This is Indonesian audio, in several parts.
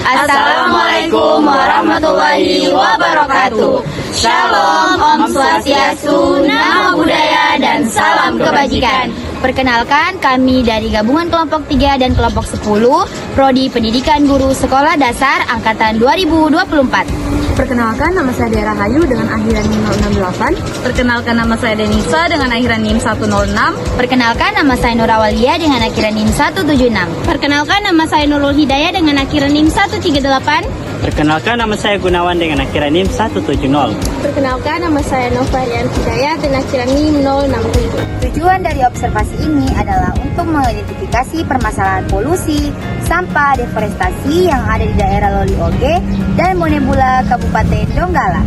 Assalamualaikum warahmatullahi wabarakatuh. Shalom, Om Swastiastu, Namo Buddhaya, dan salam kebajikan. Perkenalkan, kami dari gabungan kelompok 3 dan kelompok 10, Prodi Pendidikan Guru Sekolah Dasar Angkatan 2024. Perkenalkan, nama saya Dea Rahayu dengan akhiran NIM 068. Perkenalkan, nama saya Denisa dengan akhiran NIM 106. Perkenalkan, nama saya Nurawalia dengan akhiran NIM 176. Perkenalkan, nama saya Nurul Hidayah dengan akhiran NIM 138. Perkenalkan, nama saya Gunawan dengan akhiran NIM 170. Perkenalkan, nama saya Novarian Hidayah dengan akhiran NIM 067. Tujuan dari observasi ini adalah untuk mengidentifikasi permasalahan polusi, sampah, deforestasi yang ada di daerah Loli Oge dan Monebula, Kabupaten Donggala.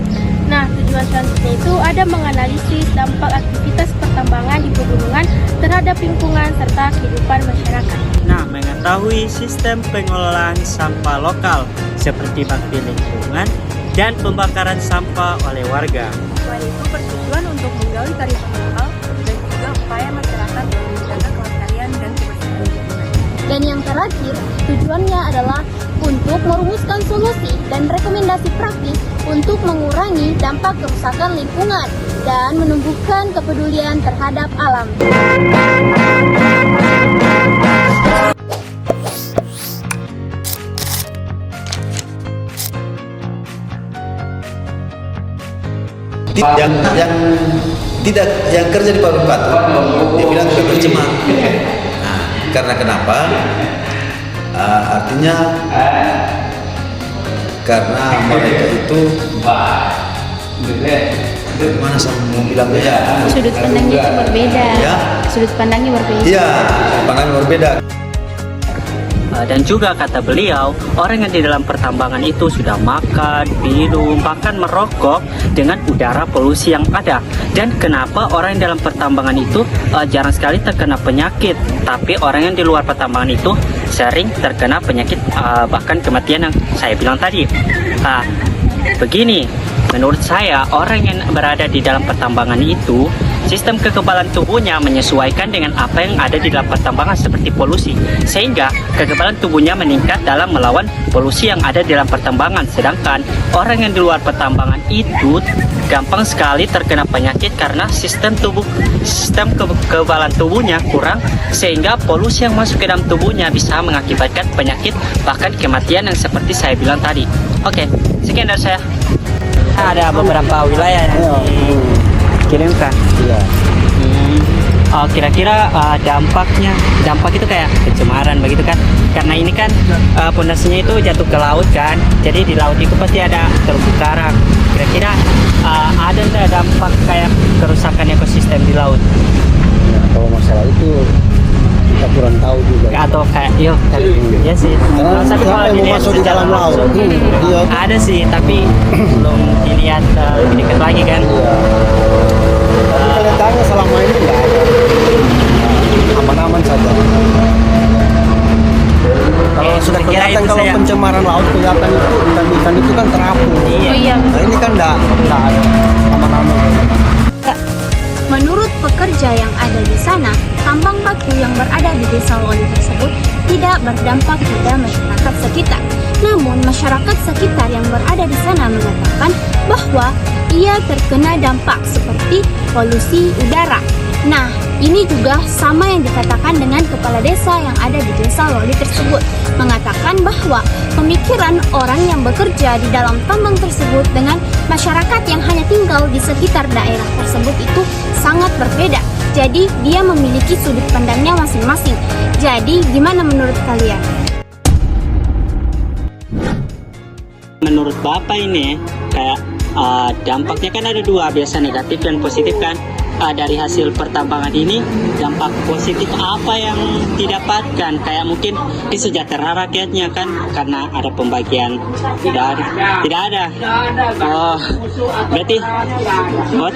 Nah, tujuan selanjutnya itu ada menganalisis dampak aktivitas pertambangan di pegunungan terhadap lingkungan serta kehidupan masyarakat. Nah, mengetahui sistem pengelolaan sampah lokal seperti bakti lingkungan dan pembakaran sampah oleh warga. Selain itu bertujuan untuk menggali kearifan lokal dan juga upaya masyarakat dalam menjaga kelestarian dan kebersihan lingkungan. Dan yang terakhir, tujuannya adalah untuk merumuskan solusi dan rekomendasi praktis untuk mengurangi dampak kerusakan lingkungan dan menumbuhkan kepedulian terhadap alam. Yang kerja di pabrik batu dia bilang itu tercemar. Nah, karena kenapa? Artinya karena mereka itu gimana saya mau bilangnya? Sudut pandangnya itu berbeda. Ya? Sudut pandangnya berbeda. Iya, pandangan berbeda. Dan juga kata beliau, orang yang di dalam pertambangan itu sudah makan, minum, bahkan merokok dengan udara polusi yang ada. Dan kenapa orang yang dalam pertambangan itu jarang sekali terkena penyakit, tapi orang yang di luar pertambangan itu sering terkena penyakit, bahkan kematian yang saya bilang tadi. Begini, menurut saya orang yang berada di dalam pertambangan itu sistem kekebalan tubuhnya menyesuaikan dengan apa yang ada di dalam pertambangan seperti polusi, sehingga kekebalan tubuhnya meningkat dalam melawan polusi yang ada di dalam pertambangan. Sedangkan orang yang di luar pertambangan itu gampang sekali terkena penyakit karena sistem kekebalan tubuhnya kurang, sehingga polusi yang masuk ke dalam tubuhnya bisa mengakibatkan penyakit bahkan kematian yang seperti saya bilang tadi. Oke, sekian dari saya. Ada beberapa wilayah yang dikirimkan. Kira-kira dampak itu kayak pencemaran begitu kan, karena ini kan pondasinya itu jatuh ke laut kan, jadi di laut itu pasti ada terumbu karang. Kira-kira ada nggak dampak kayak kerusakan ekosistem di laut? Ya, kalau masalah itu kita kurang tahu juga. Atau kayak ya sih. Tapi kalau yang masuk di dalam laut ada sih, tapi belum dilihat lebih dekat lagi kan. Kelihatannya selama ini nggak ada, aman-aman saja. Kalau sudah kelihatan kalau pencemaran laut kelihatan itu ikan-ikan itu kan terapung. Iya. Nah ini kan nggak ada, aman-aman. Menurut pekerja yang ada di sana, tambang batu yang berada di desa Loli tersebut tidak berdampak pada masyarakat sekitar. Namun, masyarakat sekitar yang berada di sana mengatakan bahwa ia terkena dampak seperti polusi udara. Nah, ini juga sama yang dikatakan dengan kepala desa yang ada di desa Loli tersebut, mengatakan bahwa pemikiran orang yang bekerja di dalam tambang tersebut dengan masyarakat yang hanya tinggal di sekitar daerah tersebut itu sangat berbeda. Jadi, dia memiliki sudut pandangnya masing-masing. Jadi, gimana menurut kalian? Menurut Bapak ini kayak dampaknya kan ada dua, biasa negatif dan positif kan. Dari hasil pertambangan ini dampak positif apa yang didapatkan? Kayak mungkin disejahtera rakyatnya kan, karena ada pembagian. Tidak ada. Berarti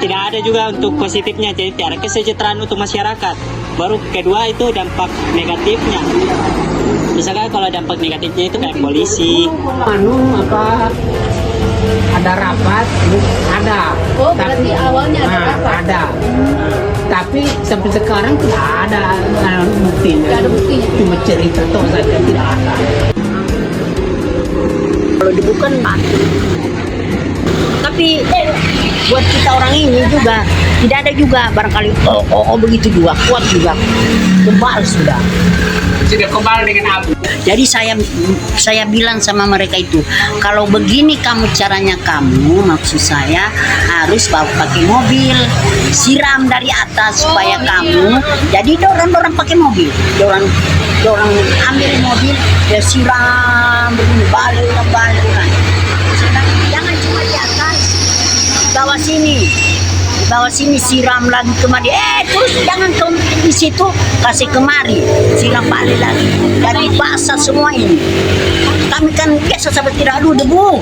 tidak ada juga untuk positifnya, jadi tidak ada kesejahteraan untuk masyarakat. Baru kedua itu dampak negatifnya. Misalkan kalau dampak negatifnya itu kayak polisi. Ada rapat, ada. Oh, berarti awalnya ada rapat. Ada. Tapi sampai sekarang tidak ada buktinya. Tidak ada buktinya. Cuma cerita toh saja, tidak ada. kalau debu kan batu. Tapi buat kita orang ini juga tidak ada juga barangkali begitu juga kuat juga kebal sudah kebal dengan abu. Jadi saya bilang sama mereka itu, kalau begini kamu caranya maksud saya harus pakai mobil siram dari atas supaya kamu jadi dorong pakai mobil dorong ambil mobil ya siram begini balik. Jangan cuma di atas, bawah sini siram lagi kemari, terus jangan di situ kasih kemari, siram balik lagi, jadi basah semua ini. Kami kan biasa sampai tidak ada debu.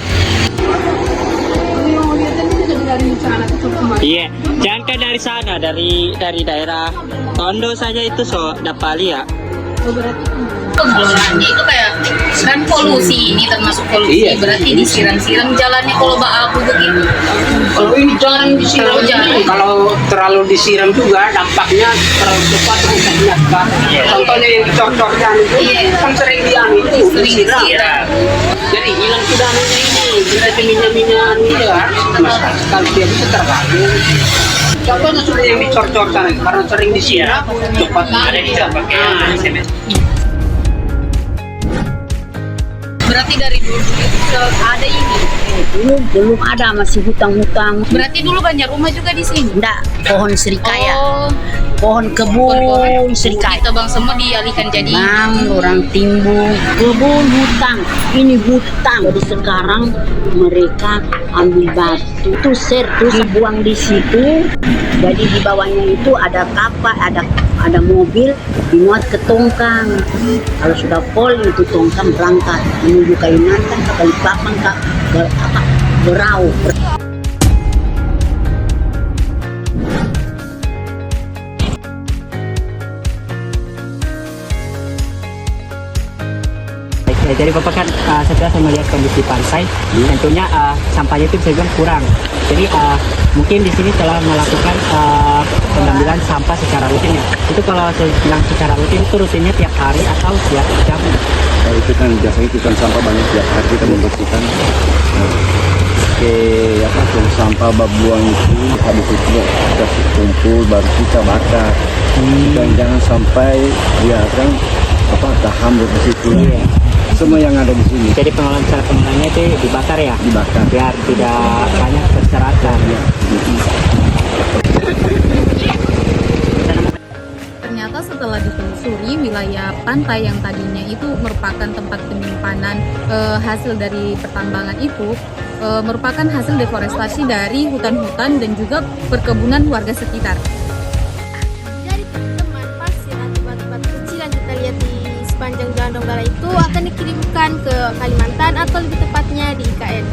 Iya, jangan dari sana, dari daerah Tondo saja itu dapat lihat. Pengolahannya itu kayak kan polusi, ini termasuk polusi, berarti disiram-siram jalannya kalau abu begitu. Kalau ini jangan disiram, kalau terlalu disiram juga dampaknya terlalu cepat rusaknya. Contohnya yang dicor-corkan itu kan sering itu disiram. Jadi hilang sudah ini, berarti minyak-minyak itu kalau dia bisa terganggu. Contohnya sudah yang dicor-corkan karena sering disiram cepat ada bisa pakai semen. Berarti dari dulu ada ini. Belum ada, masih hutang-hutang. Berarti dulu banyak rumah juga di sini. Enggak, pohon serikaya. Oh, Pohon kebun serikaya. kita bang semua dialihkan jadi Orang timbun kebun hutang. Ini hutang. Jadi sekarang mereka ambil batu itu terus buang di situ. Jadi di bawahnya itu ada kapal, ada mobil dimuat ke tongkang. Kalau sudah full itu tongkang berangkat menuju Kalimantan, ke Balikpapan, ke Berau. Jadi Bapak kan setelah saya melihat kondisi pantai, tentunya sampahnya itu bisa dibilang kurang. Jadi mungkin di sini telah melakukan pengambilan sampah secara rutin ya. Itu kalau saya bilang secara rutin itu rutinnya tiap hari atau tiap jam? Kalau itu kan biasanya itu kan sampah banyak tiap hari kita membersihkan. Tong sampah buang itu habis itu kita kumpul baru kita bakar. Dan jangan sampai dia kan terhambur di situ. Semua yang ada di sini. Jadi cara pengolahannya itu dibakar ya? Dibakar. Biar tidak banyak berserakan. Ya. Ternyata setelah ditelusuri, wilayah pantai yang tadinya itu merupakan tempat penyimpanan hasil dari pertambangan itu merupakan hasil deforestasi dari hutan-hutan dan juga perkebunan warga sekitar. Jadi teman-teman, pasir atau batu-batu kecil yang kita lihat di sepanjang Jalan Donggala itu akan dikirimkan ke Kalimantan atau lebih tepatnya di IKN.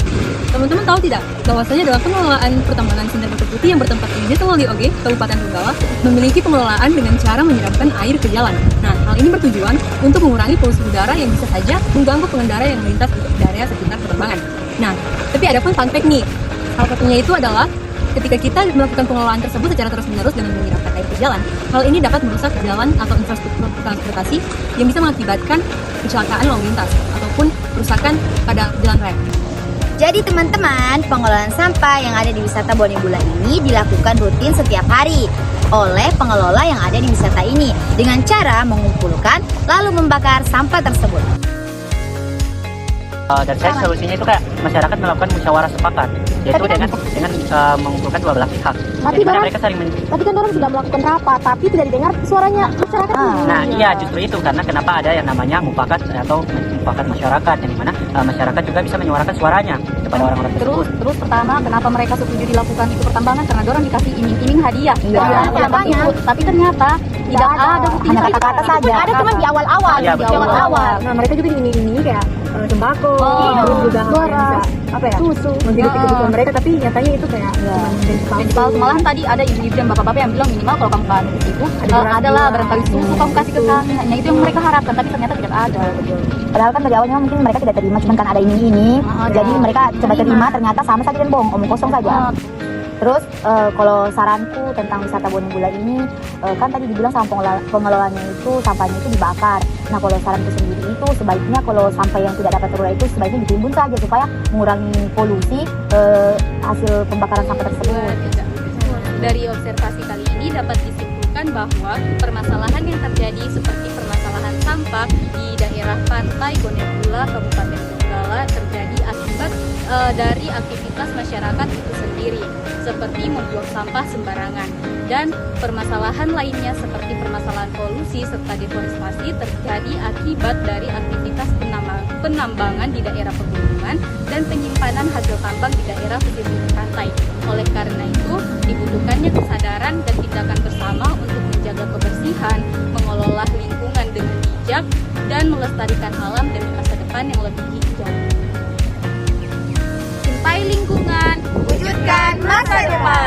Teman-teman tahu tidak bahwasanya dalam pengelolaan pertambangan sindang batu putih yang bertempat di Desa Lolioge, Kabupaten Donggala, memiliki pengelolaan dengan cara menyiramkan air ke jalan. Nah, hal ini bertujuan untuk mengurangi polusi udara yang bisa saja mengganggu pengendara yang melintas di area sekitar pertambangan. Nah, tapi ada pun fun fact nih. Salah satunya itu adalah ketika kita melakukan pengelolaan tersebut secara terus-menerus dengan menyiramkan air ke jalan, hal ini dapat merusak jalan atau infrastruktur transportasi yang bisa mengakibatkan kecelakaan lalu lintas ataupun kerusakan pada jalan raya. Jadi teman-teman, pengelolaan sampah yang ada di wisata Bonebula ini dilakukan rutin setiap hari oleh pengelola yang ada di wisata ini dengan cara mengumpulkan lalu membakar sampah tersebut. Dan saya solusinya itu kayak masyarakat melakukan musyawarah sepakat, yaitu dengan mengumpulkan dua belah pihak. Tapi mereka saling Tapi kan orang sudah melakukan rapat, tapi tidak didengar suaranya masyarakat. Nah, iya justru itu karena kenapa ada yang namanya mufakat atau mufakat masyarakat, yang dimana masyarakat juga bisa menyuarakan suaranya kepada orang-orang tersebut. Terus pertama, kenapa mereka setuju dilakukan itu pertambangan? Karena dorang dikasih iming-iming hadiah. Tapi ternyata tidak ada bukti. Hanya kata-kata saja. Ada cuma di awal-awal. Iya, di awal-awal. Nah, mereka juga iming-imingi kayak sembako, terus juga beras, susu, menghidupi kebutuhan mereka, tapi nyatanya itu kayak palsu. Malahan tadi ada ibu-ibu dan bapak-bapak yang bilang minimal kalau kamu kan itu adalah barangkali susu kamu kasih ke kami. Nah, itu yang mereka harapkan, tapi ternyata tidak ada. Padahal kan dari awalnya mungkin mereka tidak terima, cuma kan ada ini. Jadi mereka coba terima, ternyata sama saja dan bohong, omong kosong saja. Terus kalau saranku tentang wisata Bonibulan ini, kan tadi dibilang sama pengelolanya itu sampahnya itu dibakar. Nah kalau saranku sendiri itu sebaiknya kalau sampah yang tidak dapat terurai itu sebaiknya ditimbun saja supaya mengurangi polusi hasil pembakaran sampah tersebut. Dari observasi kali ini dapat disimpulkan bahwa permasalahan yang terjadi seperti permasalahan sampah di daerah pantai Bonebula, Kabupaten Donggala terjadi akibat dari aktivitas masyarakat itu sendiri, seperti membuang sampah sembarangan. Dan permasalahan lainnya seperti permasalahan polusi serta deforestasi terjadi akibat dari aktivitas penambangan di daerah pegunungan dan penyimpanan hasil tambang di daerah pesisir pantai. Oleh karena itu, dibutuhkannya kesadaran dan tindakan bersama untuk menjaga kebersihan, mengelola lingkungan dengan bijak, dan melestarikan alam demi masa depan yang lebih hijau. Cintai lingkungan, wujudkan masa depan.